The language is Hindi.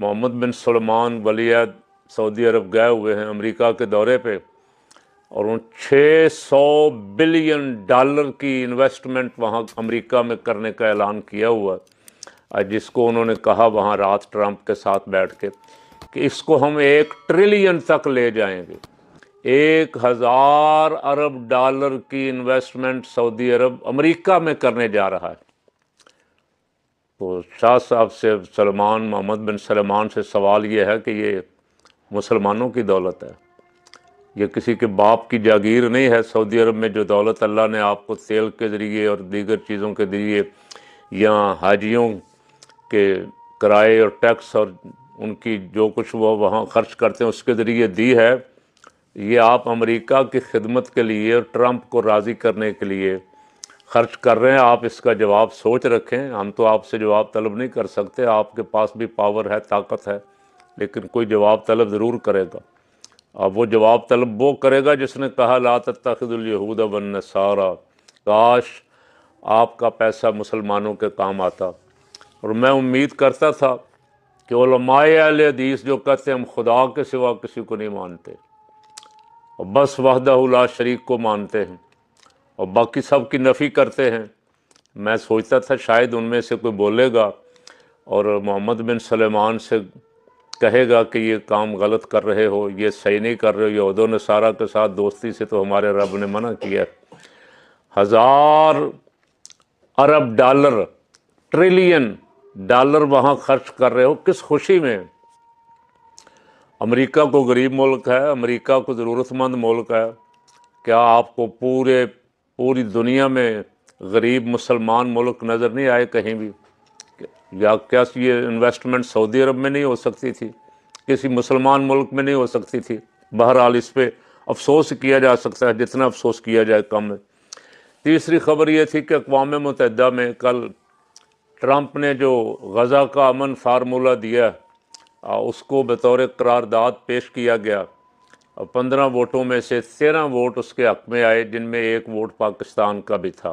मोहम्मद बिन सलमान वलीअहद सऊदी अरब गए हुए हैं अमेरिका के दौरे पे, और उन 600 बिलियन डॉलर की इन्वेस्टमेंट वहाँ अमेरिका में करने का ऐलान किया हुआ, जिसको उन्होंने कहा वहाँ रात ट्रंप के साथ बैठ के कि इसको हम 1 ट्रिलियन तक ले जाएंगे। 1000 अरब डॉलर की इन्वेस्टमेंट सऊदी अरब अमेरिका में करने जा रहा है। तो शाह साहब से सलमान, मोहम्मद बिन सलमान से सवाल ये है कि ये मुसलमानों की दौलत है, ये किसी के बाप की जागीर नहीं है। सऊदी अरब में जो दौलत अल्लाह ने आपको तेल के ज़रिए और दीगर चीज़ों के ज़रिए या हाजियों के किराए और टैक्स और उनकी जो कुछ वो वहाँ खर्च करते हैं उसके ज़रिए दी है, ये आप अमेरिका की खिदमत के लिए और ट्रंप को राज़ी करने के लिए खर्च कर रहे हैं। आप इसका जवाब सोच रखें। हम तो आपसे जवाब तलब नहीं कर सकते, आपके पास भी पावर है, ताकत है, लेकिन कोई जवाब तलब ज़रूर करेगा। अब वो जवाब तलब वो करेगा जिसने कहा ला तत्तखिज़ुल यहूद वन नसारा, काश आपका पैसा मुसलमानों के काम आता। और मैं उम्मीद करता था कि उलमाए अहले हदीस जो कहते हैं हम खुदा के सिवा किसी को नहीं मानते और बस वहदहू ला शरीक को मानते हैं और बाकी सब की नफ़ी करते हैं, मैं सोचता था शायद उनमें से कोई बोलेगा और मोहम्मद बिन सलमान से कहेगा कि ये काम गलत कर रहे हो, ये सही नहीं कर रहे हो, यहूद नसारा के साथ दोस्ती से तो हमारे रब ने मना किया। 1000 अरब डॉलर, ट्रिलियन डॉलर वहाँ खर्च कर रहे हो, किस खुशी में? अमेरिका को गरीब मुल्क है, अमेरिका को ज़रूरतमंद मुल्क है। क्या आपको पूरी दुनिया में गरीब मुसलमान मुल्क नज़र नहीं आए कहीं भी? या क्या ये इन्वेस्टमेंट सऊदी अरब में नहीं हो सकती थी, किसी मुसलमान मुल्क में नहीं हो सकती थी? बहरहाल इस पर अफसोस किया जा सकता है, जितना अफसोस किया जाए कम है। तीसरी खबर ये थी कि अक़वाम मुत्तहिदा में कल ट्रंप ने जो गज़ा का अमन फार्मूला दिया उसको बतौर करारदाद पेश किया गया। 15 वोटों में से 13 वोट उसके हक़ में आए, जिनमें 1 वोट पाकिस्तान का भी था।